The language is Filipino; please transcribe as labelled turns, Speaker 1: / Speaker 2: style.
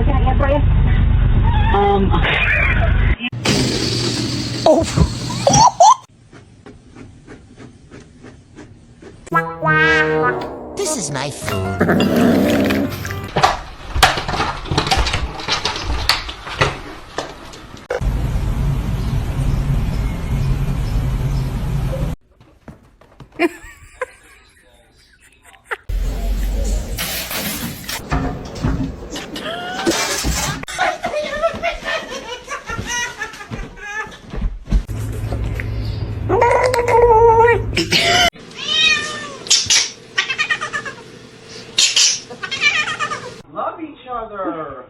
Speaker 1: can I answer you?
Speaker 2: Oh!
Speaker 3: This is my food.
Speaker 4: Love each other.